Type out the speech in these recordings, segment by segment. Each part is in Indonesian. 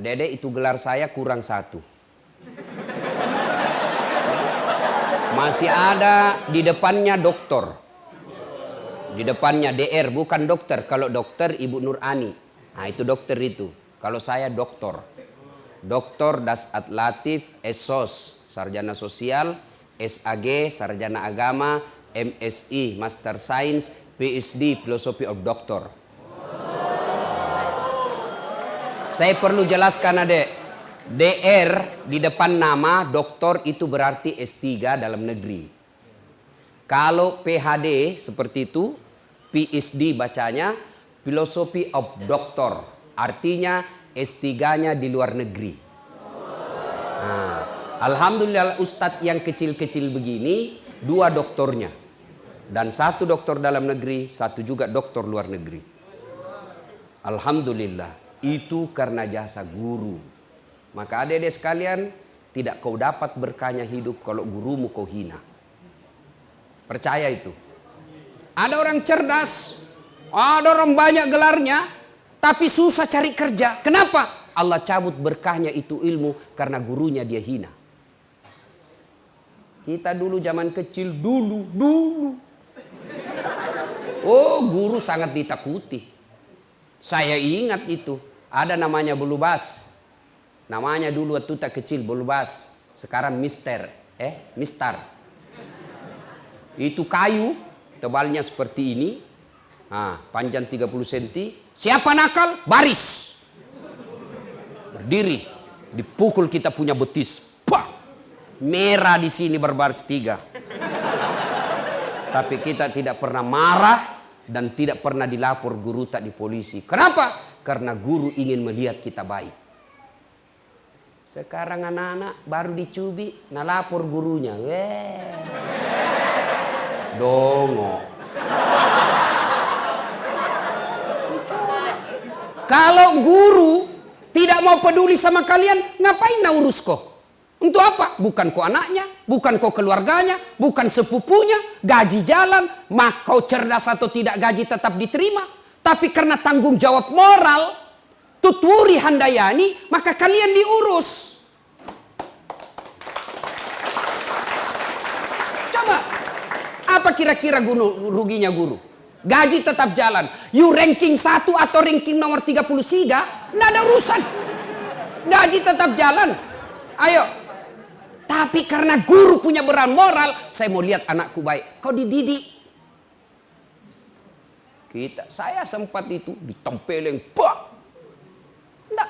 Adik-adik, itu gelar saya kurang satu. Masih ada di depannya doktor. Di depannya DR, bukan dokter. Kalau dokter Ibu Nur Ani. Nah itu dokter itu. Kalau saya doktor. Doktor Dasat Latif, SOS, Sarjana Sosial, SAG, Sarjana Agama, MSI, Master Science, PhD, Philosophy of Doctor. Saya perlu jelaskan adik. DR di depan nama doktor itu berarti S3 dalam negeri. Kalau PhD seperti itu, PhD bacanya, Philosophy of Doctor. Artinya S3-nya di luar negeri. Nah, alhamdulillah Ustadz yang kecil-kecil begini, 2 doktornya. Dan 1 doktor dalam negeri, 1 juga doktor luar negeri. Alhamdulillah. Itu karena jasa guru. Maka adik-adik sekalian, tidak kau dapat berkahnya hidup kalau gurumu kau hina. Percaya itu. Ada orang cerdas, ada orang banyak gelarnya, tapi susah cari kerja. Kenapa? Allah cabut berkahnya itu ilmu karena gurunya dia hina. Kita dulu zaman kecil, dulu. Oh, guru sangat ditakuti. Saya ingat itu. Ada namanya Bulubas. Namanya dulu waktu tak kecil Bulubas. Sekarang Mistar. Itu kayu, tebalnya seperti ini. Nah, panjang 30 cm. Siapa nakal? Baris. Berdiri. Dipukul kita punya betis. Pak! Merah di sini berbaris 3. Tapi kita tidak pernah marah dan tidak pernah dilapor guru tak di polisi. Kenapa? Karena guru ingin melihat kita baik. Sekarang anak-anak baru dicubi, nalapor gurunya. Dongo. Kalau guru tidak mau peduli sama kalian, ngapain nak urus kau? Untuk apa? Bukan kau anaknya, bukan kau keluarganya, bukan sepupunya, gaji jalan, mak kau cerdas atau tidak gaji tetap diterima. Tapi karena tanggung jawab moral, tuturi handayani, maka kalian diurus. Coba, apa kira-kira ruginya guru? Gaji tetap jalan. You ranking 1 atau ranking nomor 33, nggak ada urusan. Gaji tetap jalan. Ayo. Tapi karena guru punya beran moral, saya mau lihat anakku baik. Kau dididik. Saya sempat itu ditempeleng, enggak,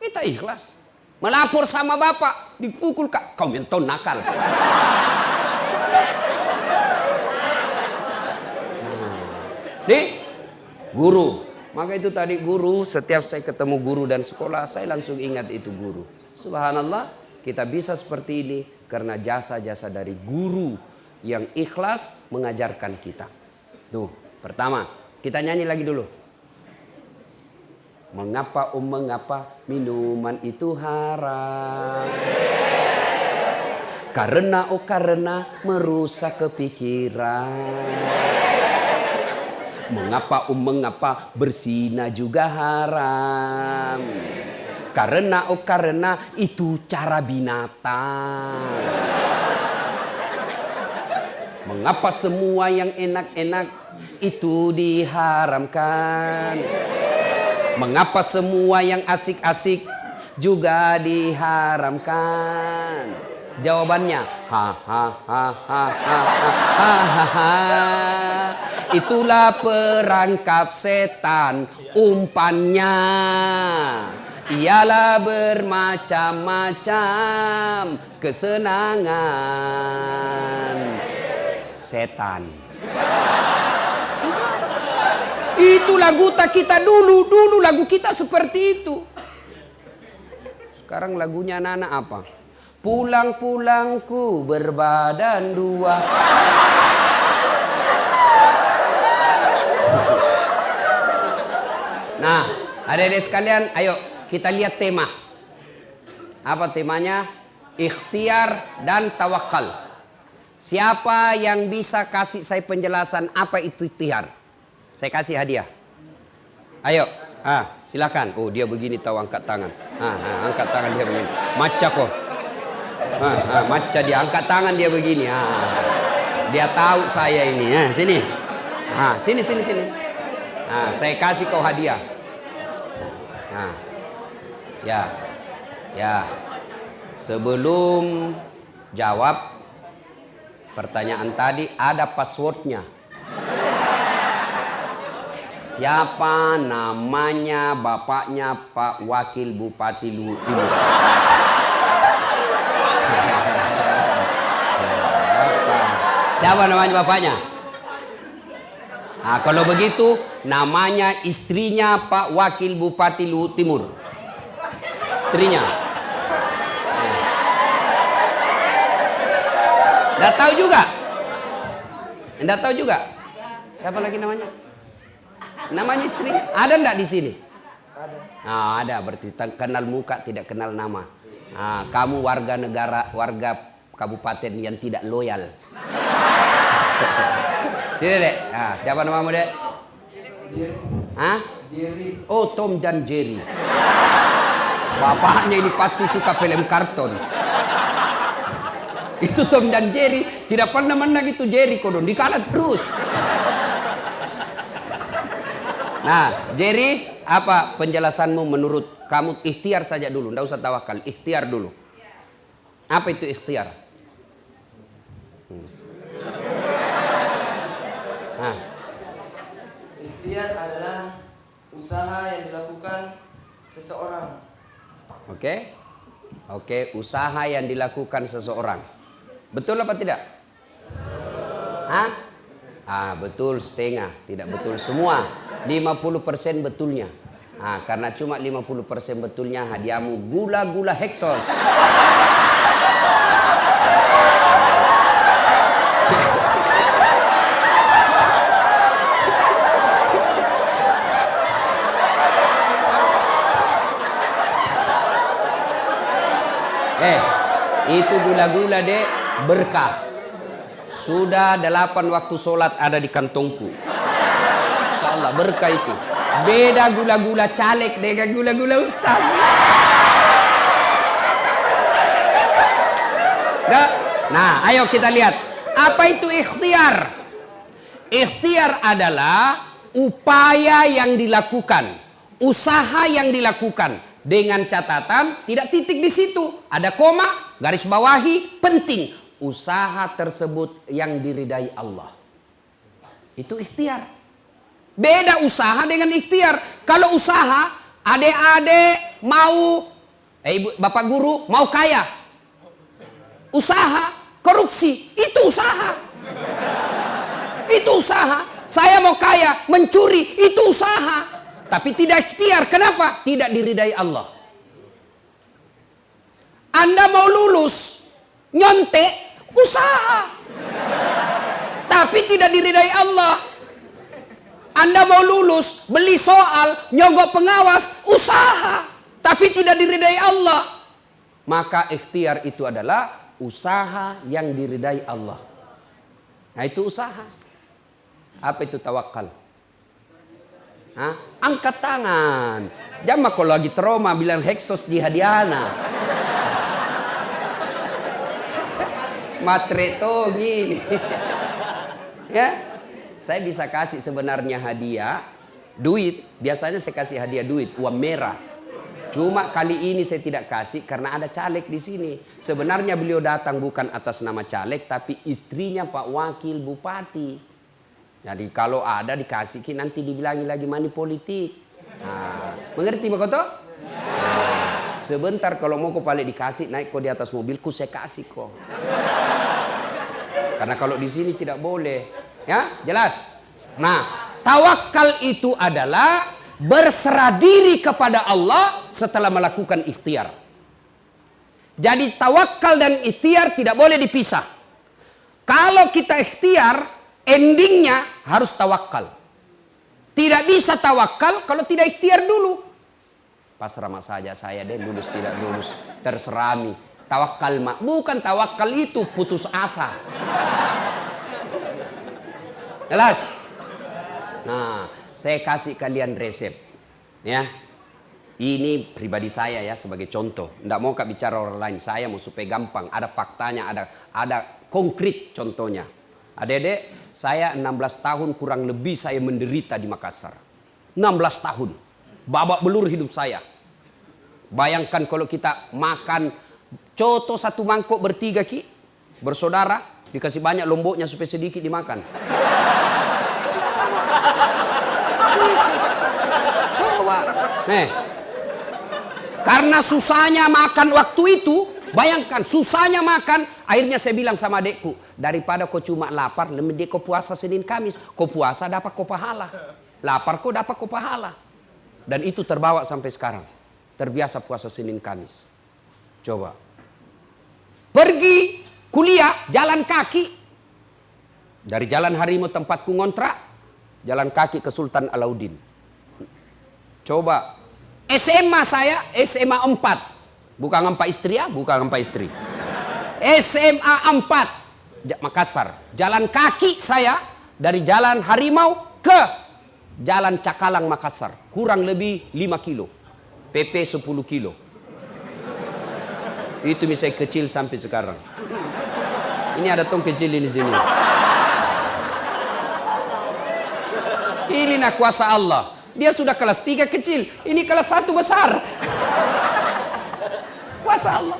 kita ikhlas. Melapor sama bapak, dipukul kak, kau menton nakal. Nih, guru. Maka itu tadi guru, setiap saya ketemu guru dan sekolah, saya langsung ingat itu guru. Subhanallah, kita bisa seperti ini karena jasa-jasa dari guru yang ikhlas mengajarkan kita. Tuh, pertama. Kita nyanyi lagi dulu. Mengapa minuman itu haram? Karena merusak kepikiran. Mengapa berzina juga haram? Karena itu cara binatang. Mengapa semua yang enak-enak itu diharamkan? Mengapa semua yang asik-asik juga diharamkan? Jawabannya, itulah perangkap setan, umpannya ialah bermacam-macam kesenangan setan. Itu lagu kita dulu lagu kita seperti itu. Sekarang lagunya anak-anak apa? Pulang-pulangku berbadan 2. Nah, adik-adik sekalian, ayo kita lihat tema. Apa temanya? Ikhtiar dan tawakal. Siapa yang bisa kasih saya penjelasan apa itu ikhtiar? Saya kasih hadiah. Ayo, Silakan. Oh, dia begini tahu angkat tangan. Angkat tangan dia begini. Maca kok. Maca dia angkat tangan dia begini. Dia tahu saya ini. Sini. Sini. Saya kasih kau hadiah. Ya. Sebelum jawab pertanyaan tadi, ada passwordnya. Siapa namanya bapaknya Pak Wakil Bupati Luhut Timur? Siapa namanya bapaknya? Kalau begitu namanya istrinya Pak Wakil Bupati Luhut Timur. Istrinya. Nggak tahu juga? Nggak tahu juga? Siapa lagi namanya? Namanya istri? Ada nggak di sini? Ada. Ada, berarti kenal muka tidak kenal nama. Kamu warga kabupaten yang tidak loyal. Sini dek. Siapa namamu dek? Jerry. Oh, Tom dan Jerry. Bapaknya ini pasti suka film karton. Itu Tom dan Jerry. Tidak pernah menang itu Jerry kodon. Dikalah terus. Nah, Jerry, apa penjelasanmu menurut kamu? Ikhtiar saja dulu, nggak usah tawakal. Ikhtiar dulu. Apa itu ikhtiar? Ikhtiar adalah usaha yang dilakukan seseorang. Oke, usaha yang dilakukan seseorang. Betul apa tidak? Betul setengah, tidak betul semua. 50% betulnya. Karena cuma 50% betulnya, hadiahmu gula-gula Hexos. Itu gula-gula dek, berkah. Sudah 8 waktu sholat ada di kantongku. Insyaallah berkah itu. Beda gula-gula caleg dengan gula-gula ustaz. Nah, ayo kita lihat. Apa itu ikhtiar? Ikhtiar adalah upaya yang dilakukan, usaha yang dilakukan dengan catatan tidak titik di situ, ada koma, garis bawahi, penting usaha tersebut yang diridai Allah. Itu ikhtiar. Beda usaha dengan ikhtiar. Kalau usaha, adik-adik mau, bapak guru mau kaya, usaha korupsi, itu usaha. Itu usaha. Saya mau kaya, mencuri, itu usaha. Tapi tidak ikhtiar. Kenapa? Tidak diridai Allah. Anda mau lulus, nyontek, usaha. Tapi tidak diridai Allah. Anda mau lulus, beli soal, nyogok pengawas, usaha. Tapi tidak diridai Allah. Maka ikhtiar itu adalah usaha yang diridai Allah. Nah itu usaha. Apa itu tawakal? Angkat tangan. Jangan kalau lagi trauma bilang Hexos jihadiana. Matre to gini. Ya. Saya bisa kasih sebenarnya hadiah duit. Biasanya saya kasih hadiah duit, uang merah. Cuma kali ini saya tidak kasih karena ada caleg di sini. Sebenarnya beliau datang bukan atas nama caleg, tapi istrinya Pak Wakil Bupati. Jadi kalau ada dikasih, nanti dibilangi lagi money politik. Mengerti Pak Koto? Sebentar kalau mau kau balik dikasih, naik kau di atas mobilku saya kasih kok. Karena kalau di sini tidak boleh. Ya, jelas. Nah, tawakal itu adalah berserah diri kepada Allah setelah melakukan ikhtiar. Jadi tawakal dan ikhtiar tidak boleh dipisah. Kalau kita ikhtiar, endingnya harus tawakal. Tidak bisa tawakal kalau tidak ikhtiar dulu. Pasrah saja saya deh, lulus tidak lulus, terserah nih. Tawakal bukan tawakal itu putus asa. Jelas. Nah, saya kasih kalian resep. Ya, ini pribadi saya ya sebagai contoh. Nggak mau kak bicara orang lain. Saya mau supaya gampang. Ada faktanya, ada konkret contohnya. Adik-adik, saya 16 tahun kurang lebih saya menderita di Makassar. 16 tahun. Babak belur hidup saya. Bayangkan kalau kita makan coto satu mangkok bertiga ki, bersaudara, dikasih banyak lomboknya supaya sedikit dimakan. Coba. Nih. Karena susahnya makan waktu itu, bayangkan susahnya makan, akhirnya saya bilang sama adekku, daripada kau cuma lapar, lebih kau puasa Senin Kamis, kau puasa dapat kau pahala. Lapar kau dapat kau pahala. Dan itu terbawa sampai sekarang. Terbiasa puasa Senin Kamis. Coba. Pergi kuliah jalan kaki. Dari Jalan Harimau tempatku ngontrak, jalan kaki ke Sultan Alauddin. Coba. SMA saya, SMA 4. Bukan 4 istri ya, bukan 4 istri. SMA 4, Makassar. Jalan kaki saya dari Jalan Harimau ke Jalan Cakalang Makassar. Kurang lebih 5 kilo. PP 10 kilo. Itu misalnya kecil sampai sekarang. Ini ada tong kecil ini sini. Ini nak kuasa Allah. Dia sudah kelas 3 kecil, ini kelas 1 besar. Kuasa Allah.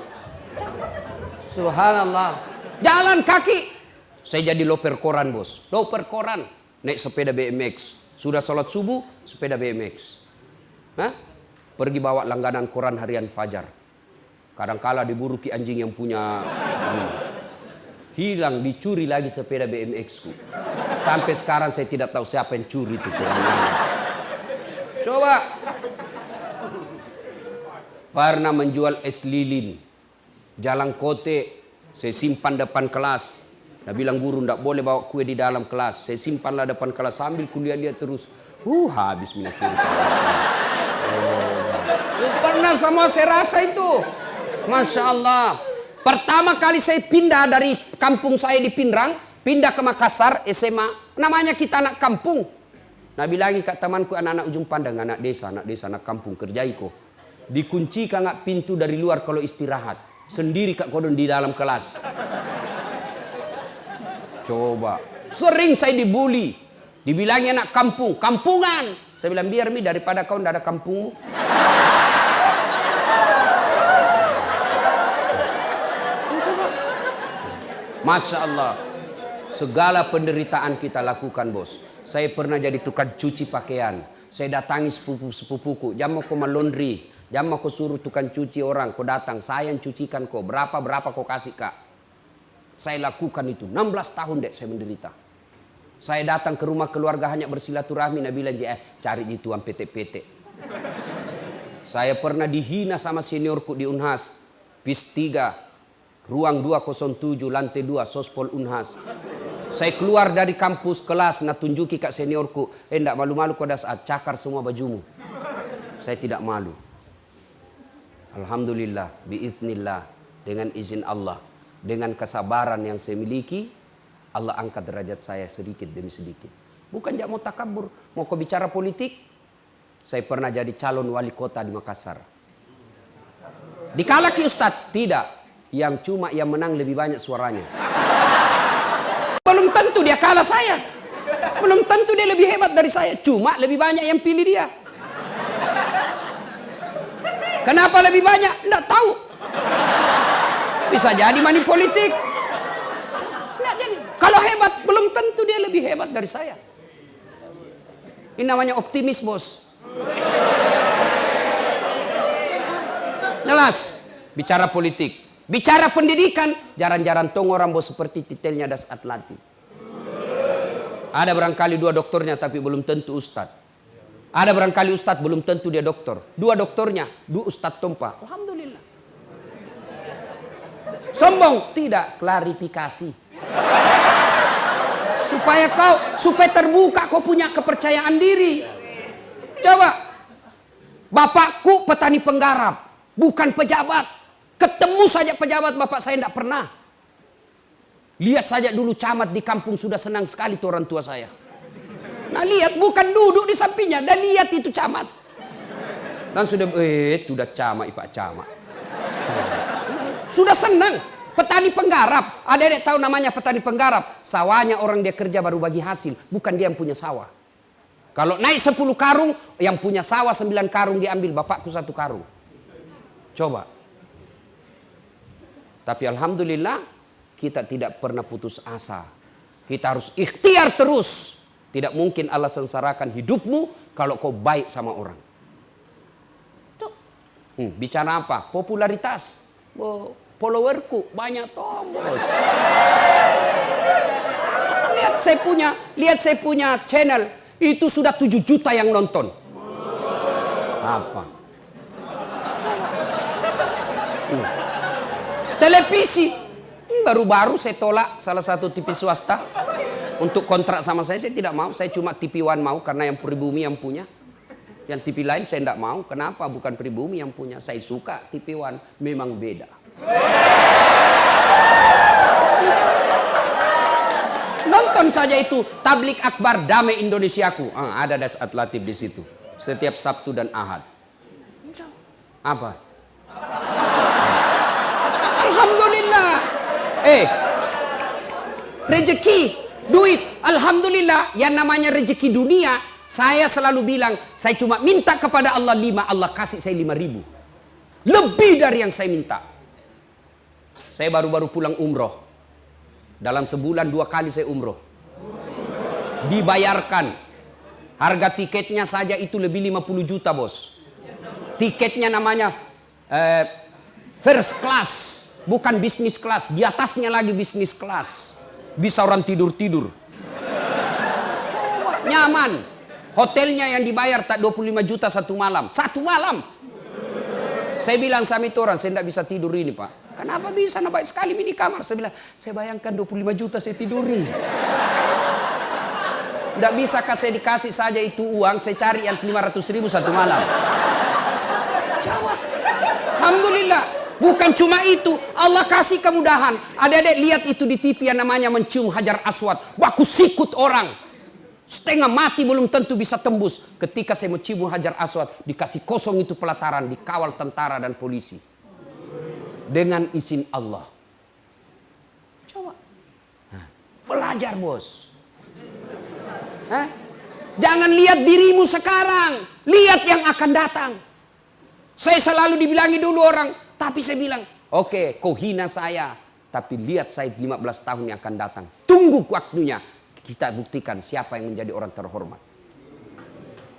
Subhanallah. Jalan kaki. Saya jadi loper koran bos. Loper koran. Naik sepeda BMX. Sudah sholat subuh, sepeda BMX. Hah? Pergi bawa langganan koran harian Fajar. Kadangkala diburu ki anjing yang punya. Hilang, dicuri lagi sepeda BMX ku. Sampai sekarang saya tidak tahu siapa yang curi itu. Coba. Pernah menjual es lilin. Jalan kote. Saya simpan depan kelas. Dia bilang guru tidak boleh bawa kue di dalam kelas. Saya simpanlah depan kelas sambil kuliah dia terus. Habis minat curi. Pernah sama saya rasa itu. Masya Allah. Pertama kali saya pindah dari kampung saya di Pindrang. Pindah ke Makassar SMA. Namanya kita anak kampung. Nabi lagi kak temanku anak-anak ujung pandang, anak desa, anak kampung, kerjai kok. Dikunci kak pintu dari luar kalau istirahat. Sendiri kak kodon di dalam kelas. Coba. Sering saya dibully. Dibilangnya anak kampung, kampungan. Saya bilang biar mi daripada kau ndak ada kampungmu. Masya Allah. Segala penderitaan kita lakukan bos. Saya pernah jadi tukang cuci pakaian. Saya datangi sepupu-sepupuku. Jam mau kau laundry. Jam mau kau suruh tukang cuci orang. Kau datang. Saya yang cucikan kau. Berapa kau kasih kak. Saya lakukan itu. 16 tahun dek saya menderita. Saya datang ke rumah keluarga hanya bersilaturahmi. Nabi bilang cari di tuan PT-PT. Saya pernah dihina sama seniorku di Unhas. PIS 3. Ruang 207. Lantai 2. Sospol Unhas. Saya keluar dari kampus kelas, nak tunjuki kak seniorku. Ndak malu-malu kau dah saat cakar semua bajumu. Saya tidak malu. Alhamdulillah, biiznillah, dengan izin Allah, dengan kesabaran yang saya miliki, Allah angkat derajat saya sedikit demi sedikit. Bukan jak mau takabur, mau kau bicara politik. Saya pernah jadi calon wali kota di Makassar. Dikalaki Ustadz? Tidak. Yang cuma yang menang lebih banyak suaranya. Belum tentu dia kalah saya. Belum tentu dia lebih hebat dari saya. Cuma lebih banyak yang pilih dia. Kenapa lebih banyak? Tidak tahu. Bisa jadi money politik. Nggak jadi. Kalau hebat, belum tentu dia lebih hebat dari saya. Ini namanya optimis bos. Jelas. Bicara politik. Bicara pendidikan, jaran-jaran tong orang bos seperti titelnya Das Atlantik. Ada barangkali 2 doktornya tapi belum tentu ustad. Ada barangkali ustad belum tentu dia doktor. 2 doktornya, 2 ustad tompa. Alhamdulillah. Sombong? Tidak, klarifikasi. Supaya terbuka kau punya kepercayaan diri. Coba. Bapakku petani penggarap, bukan pejabat. Ketemu saja pejabat bapak saya tidak pernah. Lihat saja dulu camat di kampung sudah senang sekali tuh orang tua saya. Nah lihat bukan duduk di sampingnya, dan lihat itu camat. Langsung dia, sudah camak Pak camak. Sudah senang. Petani penggarap. Adik-adik tahu namanya petani penggarap. Sawahnya orang dia kerja baru bagi hasil. Bukan dia yang punya sawah. Kalau naik 10 karung, yang punya sawah 9 karung diambil. Bapakku 1 karung. Coba. Tapi alhamdulillah kita tidak pernah putus asa. Kita harus ikhtiar terus. Tidak mungkin Allah sengsarakan hidupmu kalau kau baik sama orang. Bicara apa? Popularitas. Followerku banyak bos. Lihat saya punya channel. Itu sudah 7 juta yang nonton. Apa? Televisi. Baru-baru saya tolak salah satu TV swasta. Untuk kontrak sama saya tidak mau. Saya cuma TV One mau karena yang pribumi yang punya. Yang TV lain saya tidak mau. Kenapa? Bukan pribumi yang punya. Saya suka TV One. Memang beda. Nonton saja itu Tablik Akbar Damai Indonesiaku. Ada Dasat Latif di situ. Setiap Sabtu dan Ahad. Apa? Alhamdulillah. Rezeki, duit. Alhamdulillah. Yang namanya rezeki dunia, saya selalu bilang, saya cuma minta kepada Allah 5, Allah kasih saya 5.000. Lebih dari yang saya minta. Saya baru-baru pulang umroh. Dalam sebulan 2 kali saya umroh. Dibayarkan. Harga tiketnya saja itu lebih 50 juta bos. Tiketnya namanya first class. Bukan business class. Di atasnya lagi business class. Bisa orang tidur-tidur. Nyaman. Hotelnya yang dibayar tak 25 juta 1 malam. 1 malam. Saya bilang sama itu orang, saya tidak bisa tidur ini Pak. Kenapa bisa? Nah, baik sekali mini kamar. Saya bilang, saya bayangkan 25 juta saya tiduri. Tidak bisakah saya dikasih saja itu uang, saya cari yang 500.000 1 malam. Jawab. Alhamdulillah. Bukan cuma itu, Allah kasih kemudahan. Adik-adik lihat itu di TV yang namanya mencium Hajar Aswad. Baku sikut orang. Setengah mati belum tentu bisa tembus. Ketika saya mencium Hajar Aswad, dikasih kosong itu pelataran, dikawal tentara dan polisi. Dengan izin Allah. Coba. Belajar bos. Jangan lihat dirimu sekarang. Lihat yang akan datang. Saya selalu dibilangi dulu orang. Tapi saya bilang, oke, kau hina saya. Tapi lihat saya 15 tahun yang akan datang. Tunggu waktunya. Kita buktikan siapa yang menjadi orang terhormat.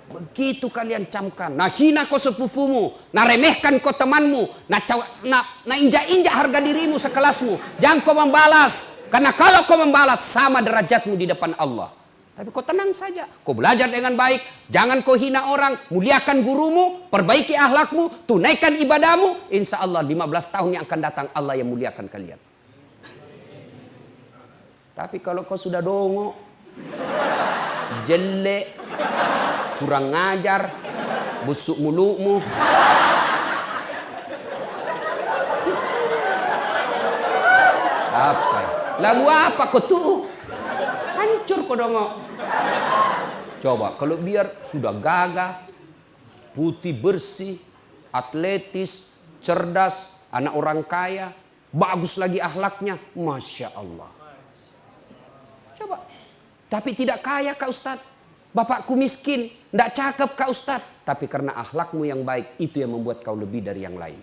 Begitu kalian camkan. Nah hina kau sepupumu. Nah remehkan kau temanmu. Nah injak-injak harga dirimu sekelasmu. Jangan kau membalas. Karena kalau kau membalas sama derajatmu di depan Allah. Tapi kau tenang saja. Kau belajar dengan baik. Jangan kau hina orang. Muliakan gurumu. Perbaiki akhlakmu. Tunaikan ibadahmu. Insya Allah 15 tahun yang akan datang Allah yang muliakan kalian. Tapi kalau kau sudah dongok. Jelek. Kurang ngajar. Busuk mulutmu. Apa? Lalu apa kau tuh? Hancur kau dongok. Coba kalau biar sudah gagah, putih bersih, atletis, cerdas, anak orang kaya, bagus lagi akhlaknya, Masya Allah. Coba. Tapi tidak kaya Kak Ustadz. Bapakku miskin, tidak cakep Kak Ustadz. Tapi karena akhlakmu yang baik, itu yang membuat kau lebih dari yang lain.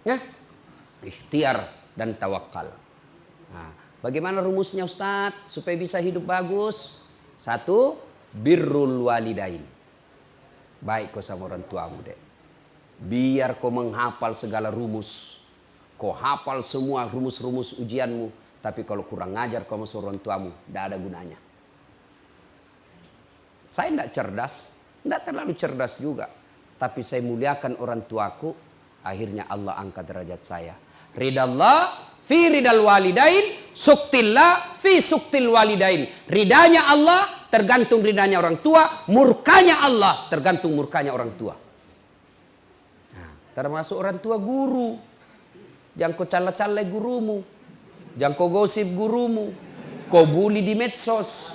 Ya? Ikhtiar dan tawakal. Nah, bagaimana rumusnya Ustadz supaya bisa hidup bagus? 1, birrul walidain. Baik kau sama orang tuamu dek. Biar kau menghafal segala rumus. Kau hafal semua rumus-rumus ujianmu. Tapi kalau kurang ngajar kau sama orang tuamu, tidak ada gunanya. Saya tidak cerdas, tidak terlalu cerdas juga. Tapi saya muliakan orang tuaku, akhirnya Allah angkat derajat saya. Ridallah fi ridal walidain, suktillah fi suktil walidain. Ridanya Allah tergantung ridanya orang tua, murkanya Allah tergantung murkanya orang tua. Nah, termasuk orang tua guru. Jangan kau cala-cala gurumu. Jangan kau gosip gurumu. Kau bully di medsos.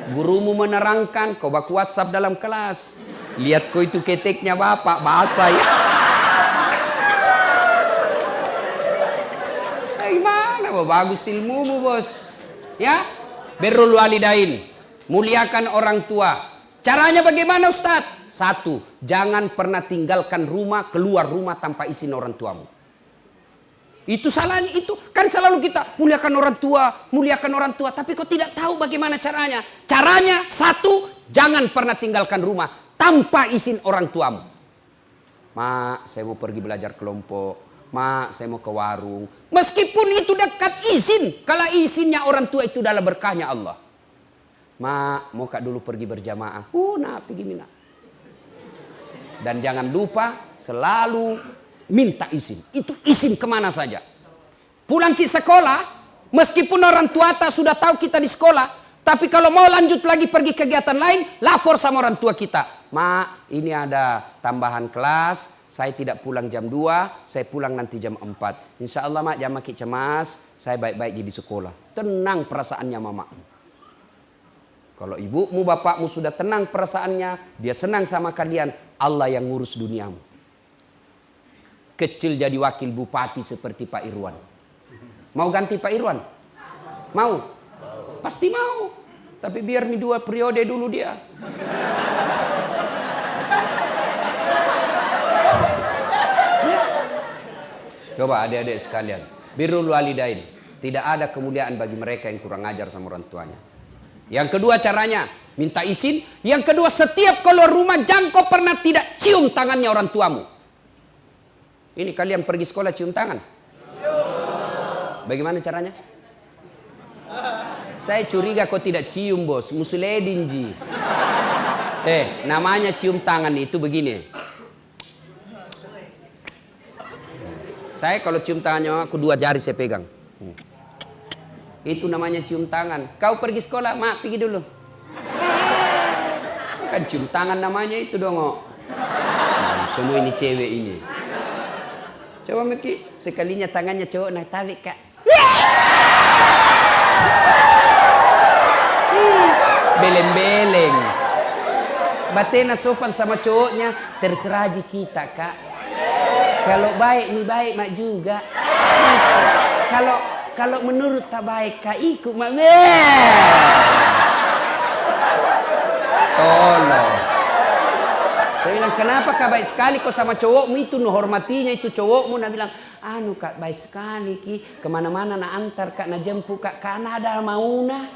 Gurumu menerangkan, kau baku WhatsApp dalam kelas. Lihat kok itu keteknya bapak, basah ya. Gimana bos? Bagus ilmumu bos. Ya, birrul walidain, muliakan orang tua. Caranya bagaimana Ustadz? 1, jangan pernah tinggalkan rumah, keluar rumah tanpa izin orang tuamu. Itu salahnya itu. Kan selalu kita muliakan orang tua. Tapi kok tidak tahu bagaimana caranya. Caranya 1, jangan pernah tinggalkan rumah tanpa izin orang tuamu. Mak, saya mau pergi belajar kelompok. Mak, saya mau ke warung. Meskipun itu dekat izin. Kalau izinnya orang tua itu adalah berkahnya Allah. Mak, mau kak dulu pergi berjamaah. Nah, pergi mina. Dan jangan lupa selalu minta izin. Itu izin kemana saja. Pulang ke sekolah, meskipun orang tua sudah tahu kita di sekolah, tapi kalau mau lanjut lagi pergi kegiatan lain, lapor sama orang tua kita. Mak, ini ada tambahan kelas, saya tidak pulang jam 2, saya pulang nanti jam 4. Insya Allah mak, jangan makin cemas, saya baik-baik di sekolah. Tenang perasaannya mama. Kalau ibumu, bapakmu sudah tenang perasaannya, dia senang sama kalian, Allah yang ngurus duniamu. Kecil jadi wakil bupati seperti Pak Irwan. Mau ganti Pak Irwan? Mau? Pasti mau. Tapi biar 2 periode dulu dia. Ya. Coba adik-adik sekalian, birrul walidain. Tidak ada kemuliaan bagi mereka yang kurang ajar sama orang tuanya. Yang kedua caranya, minta izin. Yang kedua, setiap keluar rumah jangan kau pernah tidak cium tangannya orang tuamu. Ini kalian pergi sekolah cium tangan? Bagaimana caranya? Saya curiga kau tidak cium bos, musuledin ji. Namanya cium tangan itu begini. Saya kalau cium tangannya, aku 2 jari saya pegang. Itu namanya cium tangan. Kau pergi sekolah, mak pergi dulu. Kan cium tangan namanya itu dong. Semua ini cewek ini. Coba Meki, sekalinya tangannya cowok nak tarik kak. Beleng-beleng. Batena sopan sama cowoknya, terserah aja kita kak. Kalau baik nih baik mak juga. Kalau menurut tak baik kak ikut mak. Tolong. Saya bilang, kenapa kak baik sekali kok sama cowokmu itu, nu hormatinya itu cowokmu. Nah bilang, anu kak baik sekali ki, kemana-mana na antar kak, na jemput kak, karena ada mauna.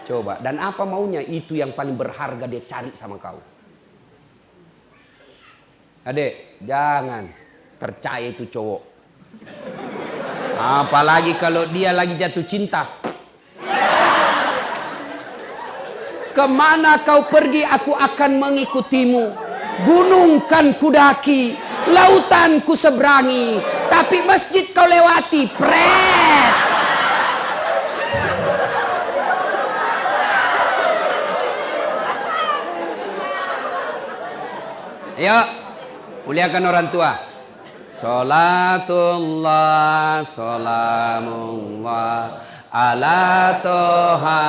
Coba, dan apa maunya? Itu yang paling berharga dia cari sama kau. Adek, jangan percaya itu cowok. Apalagi kalau dia lagi jatuh cinta. Kemana kau pergi aku akan mengikutimu. Gunung kan kudaki, lautan ku seberangi, tapi masjid kau lewati, pret. Ayo, muliakan orang tua. Salatullah, salamullah ala toha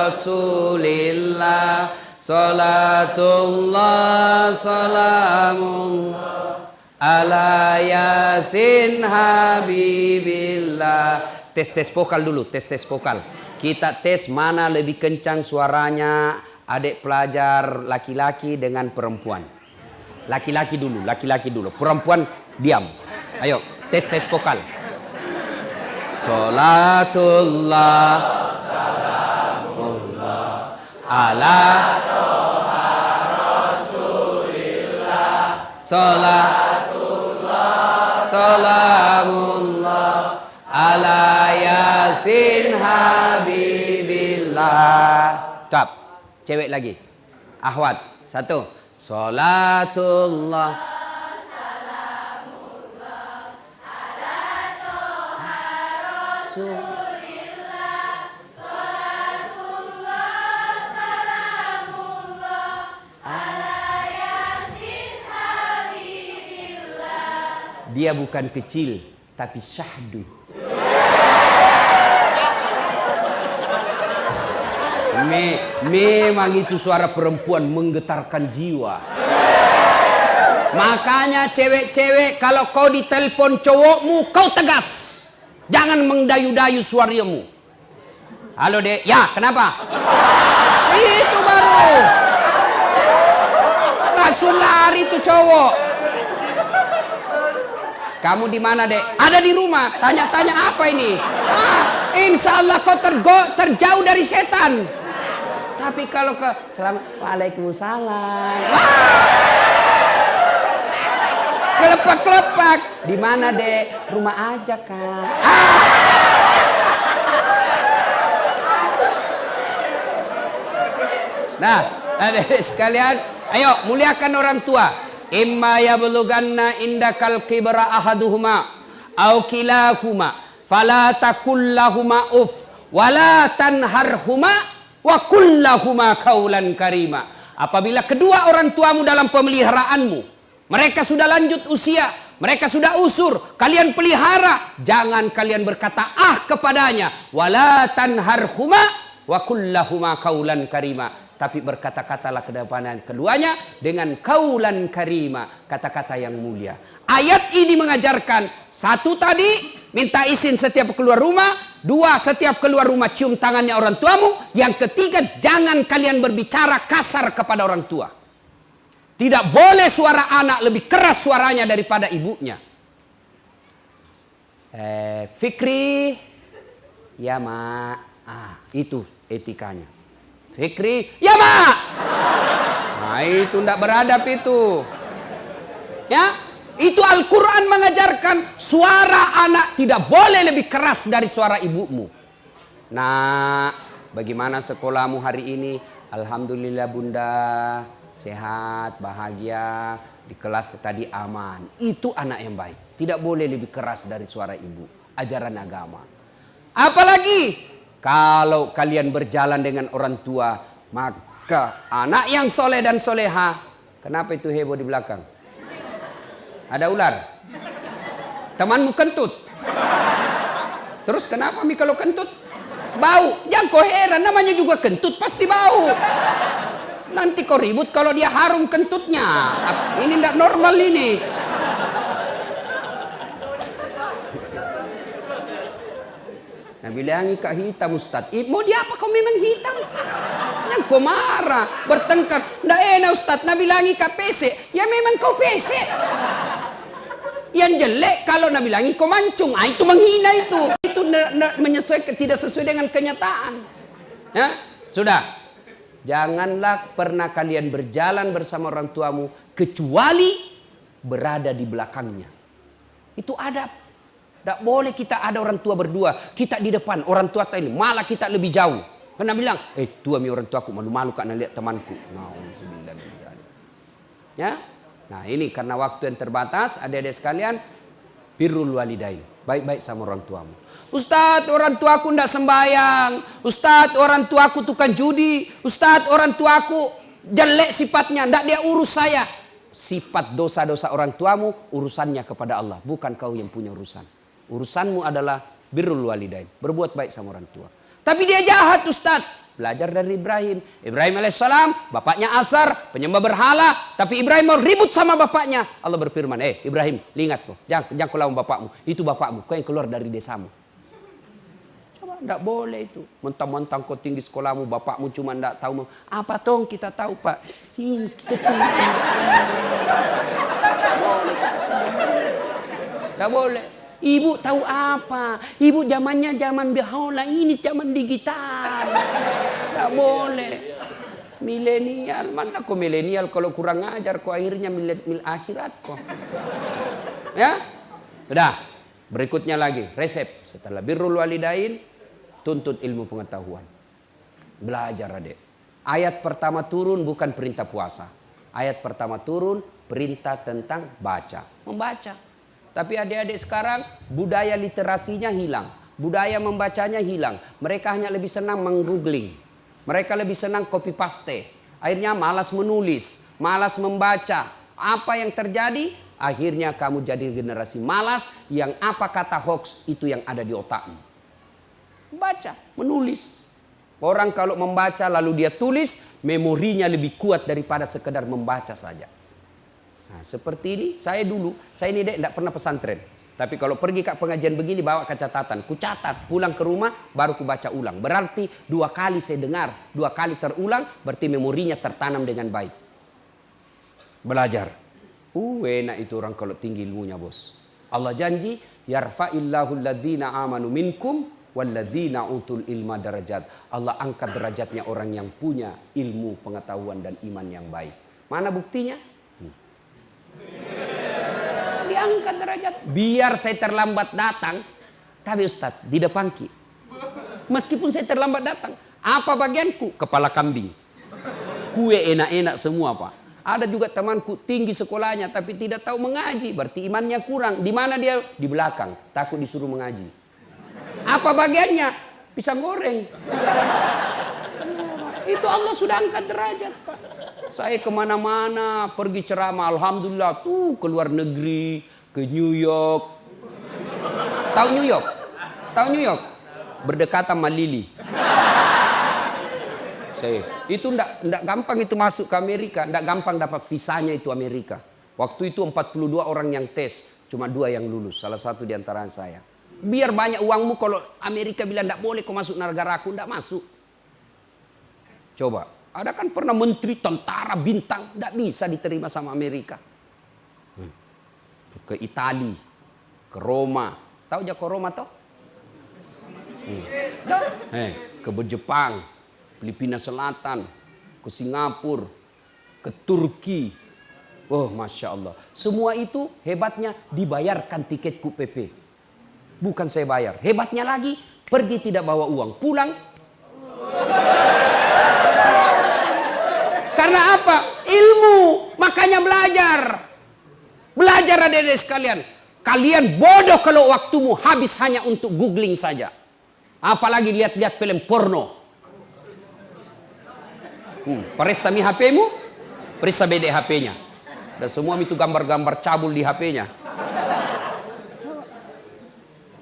rasulillah. Salatullah, salamullah ala yasin habibillah. Tes vokal dulu, tes vokal. Kita tes mana lebih kencang suaranya adik pelajar laki-laki dengan perempuan. Laki-laki dulu. Perempuan diam. Ayo, tes vokal. Salatullah, salamullah ala toha rasulillah. Salatullah, salamullah ala yasin habibillah. Tap, cewek lagi. Ahwat, 1. Salatullah, salamullah ala toha rasulillah. Salatullah, salamullah ala yasin habibillah. Dia bukan kecil, tapi syahdu. Memang itu suara perempuan menggetarkan jiwa. Makanya cewek-cewek kalau kau ditelepon cowokmu, kau tegas. Jangan mengdayu-dayu suaramu. Halo dek, ya kenapa? Itu baru. Langsung lari tuh cowok. Kamu di mana dek? Ada di rumah. Tanya-tanya apa ini? Insya Allah kau terjauh dari setan. Tapi kalau ke Waalaikumsalam. Kelepak-kelepak. Di mana dek? Rumah aja kan. Nah, adik sekalian, ayo muliakan orang tua. Imma yablughanna indakal kibra ahaduhuma aw kilahuma fala taqul lahumā uff wala tanharhuma wa qul lahumā qawlan karima. Apabila kedua orang tuamu dalam pemeliharaanmu, mereka sudah lanjut usia, mereka sudah usur, kalian pelihara, jangan kalian berkata kepadanya, wala tanharhuma wa qul lahumā qawlan karima. Tapi berkata-katalah keduanya dengan kaulan karima, kata-kata yang mulia. Ayat ini mengajarkan, satu tadi minta izin setiap keluar rumah, dua setiap keluar rumah cium tangannya orang tuamu, yang ketiga jangan kalian berbicara kasar kepada orang tua. Tidak boleh suara anak lebih keras suaranya daripada ibunya. Fikri, ya mak, itu etikanya. Fikri, ya mak. Nah itu tidak beradab itu. Ya, itu Al-Quran mengajarkan suara anak tidak boleh lebih keras dari suara ibumu. Nah, bagaimana sekolahmu hari ini? Alhamdulillah bunda, sehat, bahagia, di kelas tadi aman. Itu anak yang baik. Tidak boleh lebih keras dari suara ibu. Ajaran agama. Apalagi kalau kalian berjalan dengan orang tua, maka anak yang soleh dan soleha. Kenapa itu heboh di belakang? Ada ular? Temanmu kentut? Terus kenapa Mi kalau kentut? Bau. Jangan kau heran, namanya juga kentut pasti bau. Nanti kau ribut kalau dia harum kentutnya. Ini tidak normal ini. Nah bilangi kak hitam Ustaz. Mau dia apa kau memang hitam? Yang kau marah, bertengkar. Nggak enak Ustaz. Nah bilangi kak pesek. Ya memang kau pesek. Yang jelek kalau nah bilangi kau mancung. Itu menghina itu. Itu menyesuaikan, tidak sesuai dengan kenyataan. Ya, sudah. Janganlah pernah kalian berjalan bersama orang tuamu kecuali berada di belakangnya. Itu adab. Tidak boleh kita ada orang tua berdua, kita di depan, orang tua ini malah kita lebih jauh. Karena bilang, tua mi orang tua aku malu-malu karena lihat temanku. Ya, nah ini karena waktu yang terbatas, adik-adik sekalian, birrul walidain, baik-baik sama orang tuamu. Ustadz, orang tuaku tidak sembahyang. Ustadz, orang tuaku tukang judi. Ustadz, orang tuaku jelek sifatnya, tidak dia urus saya. Sifat dosa-dosa orang tuamu urusannya kepada Allah, bukan kau yang punya urusan. Urusanmu adalah birrul walidain, berbuat baik sama orang tua. Tapi dia jahat Ustaz. Belajar dari Ibrahim. Ibrahim alaihissalam, bapaknya Azar, penyembah berhala. Tapi Ibrahim mau ribut sama bapaknya. Allah berfirman, Ibrahim, ingat kau, jangan kau lawan bapakmu. Itu bapakmu, kau yang keluar dari desamu. Coba, tidak boleh itu. Mentang-mentang kau tinggi sekolahmu, bapakmu cuma tidak tahu. Apa tong kita tahu Pak? Tidak boleh. Ibu tahu apa? Ibu zamannya zaman dahulu, ini zaman digital. Tidak boleh. Milenial, mana kok milenial kalau kurang ajar kok akhirnya mil akhirat kok. Ya? Sudah. Berikutnya lagi, resep. Setelah birrul walidain, tuntut ilmu pengetahuan. Belajar adik. Ayat pertama turun bukan perintah puasa. Ayat pertama turun perintah tentang baca. Membaca. Tapi adik-adik sekarang budaya literasinya hilang. Budaya membacanya hilang. Mereka hanya lebih senang menggoogling. Mereka lebih senang copy paste. Akhirnya malas menulis, malas membaca. Apa yang terjadi? Akhirnya kamu jadi generasi malas yang apa kata hoax itu yang ada di otakmu. Baca, menulis. Orang kalau membaca lalu dia tulis, memorinya lebih kuat daripada sekedar membaca saja. Nah, seperti ini, saya ini tidak pernah pesantren. Tapi kalau pergi ke pengajian begini bawa ke catatan. Ku catat, pulang ke rumah baru ku baca ulang. Berarti 2 kali saya dengar, 2 kali terulang, berarti memorinya tertanam dengan baik. Belajar. Enak itu orang kalau tinggi ilmunya, bos. Allah janji, yarfa'illahu alladhina amanu minkum walladzina utul ilma darajat. Allah angkat derajatnya orang yang punya ilmu, pengetahuan dan iman yang baik. Mana buktinya? Diangkat derajat. Biar saya terlambat datang, tapi Ustaz di depanki. Meskipun saya terlambat datang, apa bagianku? Kepala kambing. Kue enak-enak semua, Pak. Ada juga temanku tinggi sekolahnya tapi tidak tahu mengaji, berarti imannya kurang. Di mana dia? Di belakang, takut disuruh mengaji. Apa bagiannya? Pisang goreng. Itu Allah sudah angkat derajat, Pak. Saya kemana-mana pergi ceramah, alhamdulillah tuh ke luar negeri, ke New York. Tahu New York? Tahu New York? Berdekatan sama Lili. Itu enggak gampang itu masuk ke Amerika, enggak gampang dapat visanya itu Amerika. Waktu itu 42 orang yang tes, cuma 2 yang lulus, salah satu di antara saya. Biar banyak uangmu, kalau Amerika bilang enggak boleh kau masuk negara aku, enggak masuk. Coba, ada kan pernah menteri tentara bintang, enggak bisa diterima sama Amerika. Ke Itali, ke Roma, tahu aja ke Roma toh? Ke Jepang, Filipina Selatan, ke Singapura, ke Turki. Oh, Masya Allah. Semua itu hebatnya dibayarkan tiketku PP. Bukan saya bayar. Hebatnya lagi, pergi tidak bawa uang. Pulang. Karena apa? Ilmu. Makanya belajar. Belajar adik-adik sekalian. Kalian bodoh kalau waktumu habis hanya untuk googling saja. Apalagi lihat-lihat film porno. Periksa mi HP-mu, periksa BD HP-nya. Dan semua itu gambar-gambar cabul di HP-nya.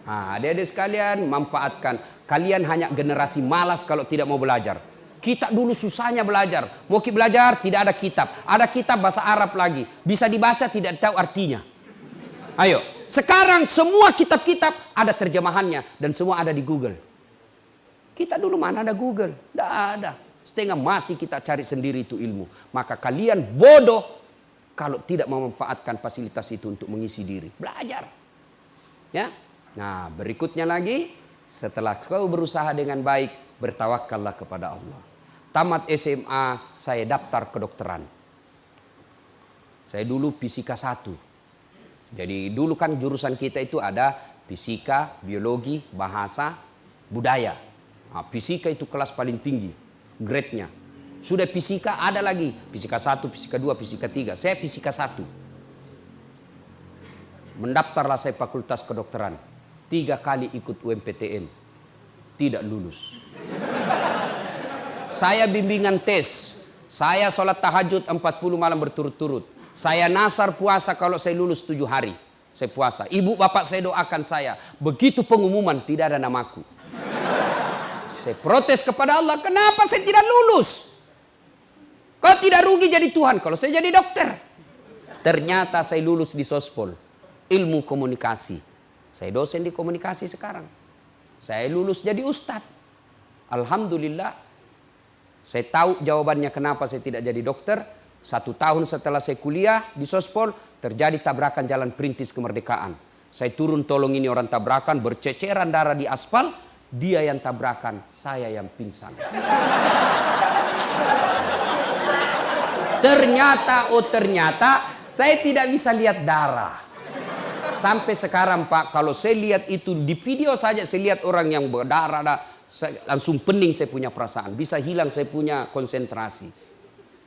Nah, adik-adik sekalian, manfaatkan. Kalian hanya generasi malas kalau tidak mau belajar. Kita dulu susahnya belajar. Mau belajar, tidak ada kitab. Ada kitab bahasa Arab lagi. Bisa dibaca, tidak tahu artinya. Ayo, sekarang semua kitab-kitab ada terjemahannya. Dan semua ada di Google. Kita dulu mana ada Google? Tidak ada. Setengah mati kita cari sendiri itu ilmu. Maka kalian bodoh kalau tidak memanfaatkan fasilitas itu untuk mengisi diri. Belajar. Ya. Nah, berikutnya lagi, setelah kau berusaha dengan baik, bertawakallah kepada Allah. Tamat SMA, saya daftar kedokteran. Saya dulu fisika 1. Jadi dulu kan jurusan kita itu ada fisika, biologi, bahasa, budaya. Nah, fisika itu kelas paling tinggi grade-nya. Sudah fisika ada lagi, fisika 1, fisika 2, fisika 3. Saya fisika 1. Mendaftarlah saya fakultas kedokteran. 3 kali ikut UMPTN. Tidak lulus. Saya bimbingan tes. Saya sholat tahajud 40 malam berturut-turut. Saya nasar puasa kalau saya lulus 7 hari. Saya puasa. Ibu bapak saya doakan saya. Begitu pengumuman tidak ada namaku. Saya protes kepada Allah, kenapa saya tidak lulus? Kau tidak rugi jadi Tuhan kalau saya jadi dokter. Ternyata saya lulus di Sospol, ilmu komunikasi. Saya dosen di komunikasi sekarang. Saya lulus jadi ustadz. Alhamdulillah. Saya tahu jawabannya kenapa saya tidak jadi dokter. 1 tahun setelah saya kuliah di Sospol, terjadi tabrakan jalan perintis kemerdekaan. Saya turun tolong ini orang tabrakan, berceceran darah di aspal. Dia yang tabrakan, saya yang pingsan. Ternyata saya tidak bisa lihat darah. Sampai sekarang Pak, kalau saya lihat itu di video saja, saya lihat orang yang berdarah, langsung pening saya punya perasaan. Bisa hilang saya punya konsentrasi.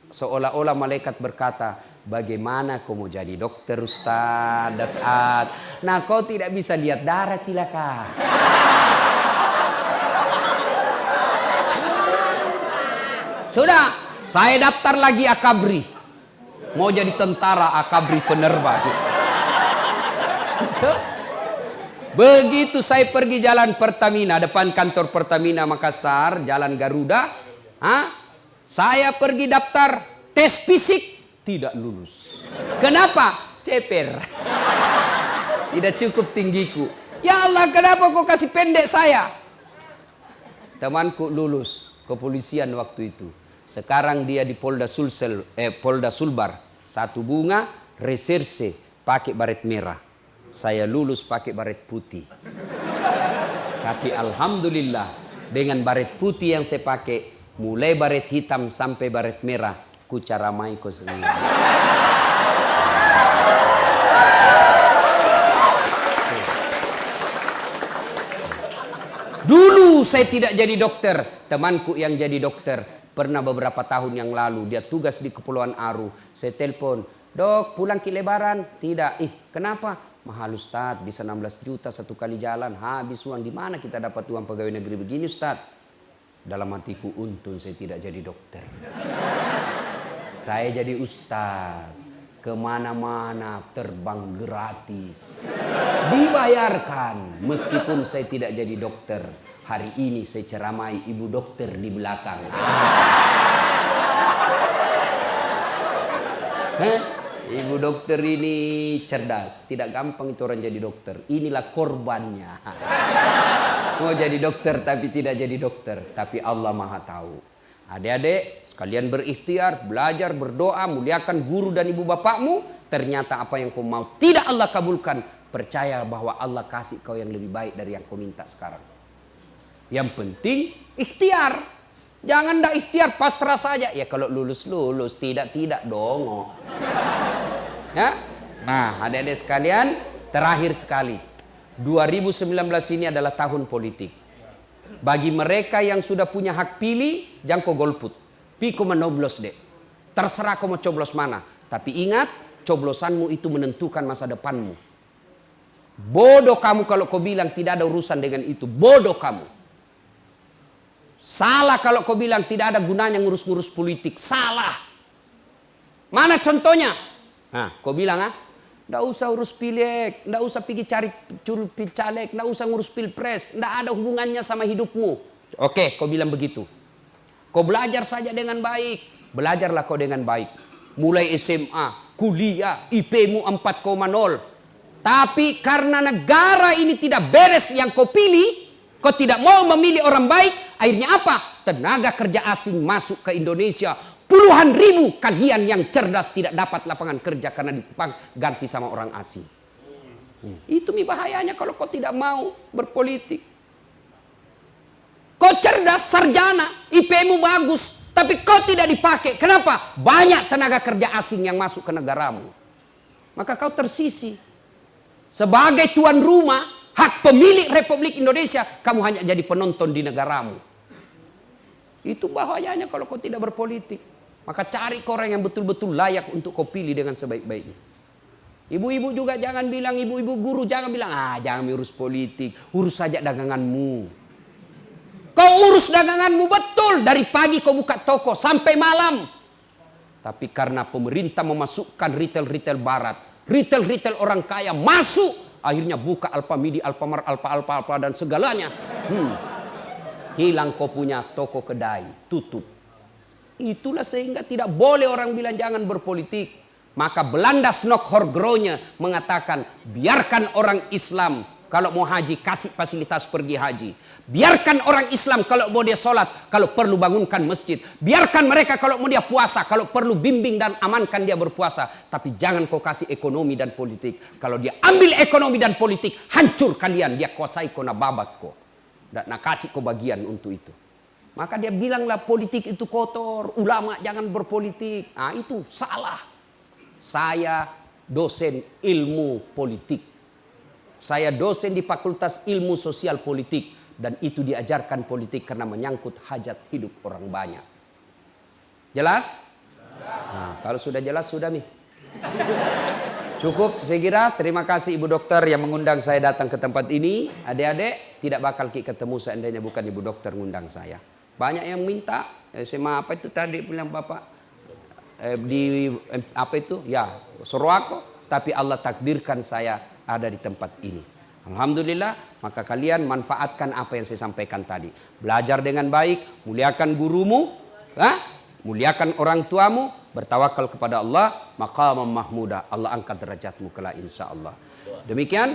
Seolah-olah malaikat berkata, bagaimana kau mau jadi dokter Ustaz Dasat? Nah kau tidak bisa lihat darah cilaka. Sudah, saya daftar lagi Akabri. Mau jadi tentara Akabri penerbang. Begitu saya pergi jalan Pertamina, depan kantor Pertamina Makassar, jalan Garuda, saya pergi daftar tes fisik, tidak lulus. Kenapa? Ceper. Tidak cukup tinggiku. Ya Allah, kenapa kau kasih pendek saya? Temanku lulus kepolisian waktu itu. Sekarang dia di Polda Sulbar. Satu bunga, reserse, pakai baret merah. Saya lulus pakai baret putih. Tapi alhamdulillah, dengan baret putih yang saya pakai, mulai baret hitam sampai baret merah, ku caramai ko sendiri. Dulu saya tidak jadi dokter, temanku yang jadi dokter. Pernah beberapa tahun yang lalu, dia tugas di Kepulauan Aru. Saya telepon, dok pulang ke Lebaran? Tidak. Kenapa? Mahal Ustadz, bisa 16 juta satu kali jalan. Habis uang, di mana kita dapat uang pegawai negeri begini Ustadz? Dalam hatiku, untung saya tidak jadi dokter. Saya jadi Ustadz. Kemana-mana terbang gratis. Dibayarkan. Meskipun saya tidak jadi dokter. Hari ini saya ceramai ibu dokter di belakang. Ibu dokter ini cerdas. Tidak gampang itu orang jadi dokter. Inilah korbannya. Mau jadi dokter tapi tidak jadi dokter. Tapi Allah Maha tahu. Adik-adik sekalian berikhtiar, belajar, berdoa, muliakan guru dan ibu bapakmu. Ternyata apa yang kau mau tidak Allah kabulkan. Percaya bahwa Allah kasih kau yang lebih baik dari yang kau minta sekarang. Yang penting ikhtiar. Jangan dah ikhtiar pasrah saja. Ya kalau lulus, tidak dong. Ya. Nah, adik-adik sekalian, terakhir sekali. 2019 ini adalah tahun politik. Bagi mereka yang sudah punya hak pilih, jangan kau golput. Piko menoblos deh. Terserah kau mau coblos mana. Tapi ingat, coblosanmu itu menentukan masa depanmu. Bodoh kamu kalau kau bilang tidak ada urusan dengan itu. Bodoh kamu. Salah kalau kau bilang tidak ada gunanya ngurus-ngurus politik. Salah. Mana contohnya? Nah, kau bilang nggak usah urus pileg, nggak usah pergi cari caleg, nggak usah ngurus pilpres, nggak ada hubungannya sama hidupmu. Oke, kau bilang begitu. Kau belajar saja dengan baik. Belajarlah kau dengan baik. Mulai SMA, kuliah, IP-mu 4,0. Tapi karena negara ini tidak beres yang kau pilih, kau tidak mau memilih orang baik, akhirnya apa? Tenaga kerja asing masuk ke Indonesia. Puluhan ribu kagian yang cerdas tidak dapat lapangan kerja karena diganti sama orang asing. Itu bahayanya kalau kau tidak mau berpolitik. Kau cerdas, sarjana, IP-mu bagus, tapi kau tidak dipakai. Kenapa? Banyak tenaga kerja asing yang masuk ke negaramu. Maka kau tersisi. Sebagai tuan rumah, hak pemilik Republik Indonesia, kamu hanya jadi penonton di negaramu. Itu bahayanya kalau kau tidak berpolitik. Maka cari orang yang betul-betul layak untuk kau pilih dengan sebaik-baiknya. Ibu-ibu juga jangan bilang, ibu-ibu guru jangan bilang, jangan urus politik, urus saja daganganmu. Kau urus daganganmu betul, dari pagi kau buka toko sampai malam. Tapi karena pemerintah memasukkan retail-retail barat, retail-retail orang kaya masuk, akhirnya buka Alfamidi, Alfamart, Alfa dan segalanya. Hilang kau punya toko kedai, tutup. Itulah sehingga tidak boleh orang bilang jangan berpolitik. Maka Belanda Snok-Horgronya mengatakan biarkan orang Islam kalau mau haji kasih fasilitas pergi haji. Biarkan orang Islam kalau mau dia sholat, kalau perlu bangunkan masjid. Biarkan mereka kalau mau dia puasa, kalau perlu bimbing dan amankan dia berpuasa. Tapi jangan kau kasih ekonomi dan politik. Kalau dia ambil ekonomi dan politik, hancur kalian. Dia kuasai kau na babat kau. Dan kasih kau bagian untuk itu. Maka dia bilanglah politik itu kotor, ulama jangan berpolitik. Itu salah. Saya dosen ilmu politik. Saya dosen di Fakultas Ilmu Sosial Politik. Dan itu diajarkan politik karena menyangkut hajat hidup orang banyak. Jelas? Nah, kalau sudah jelas, sudah nih. Cukup saya kira. Terima kasih Ibu Dokter yang mengundang saya datang ke tempat ini. Adik-adik tidak bakal ketemu seandainya bukan Ibu Dokter ngundang saya. Banyak yang minta, SMA apa itu tadi bilang Bapak, di apa itu, ya Sorowako, tapi Allah takdirkan saya ada di tempat ini. Alhamdulillah, maka kalian manfaatkan apa yang saya sampaikan tadi. Belajar dengan baik, muliakan gurumu, muliakan orang tuamu, bertawakal kepada Allah, maqamam mahmuda. Allah angkat derajatmu kelak insya Allah. Demikian.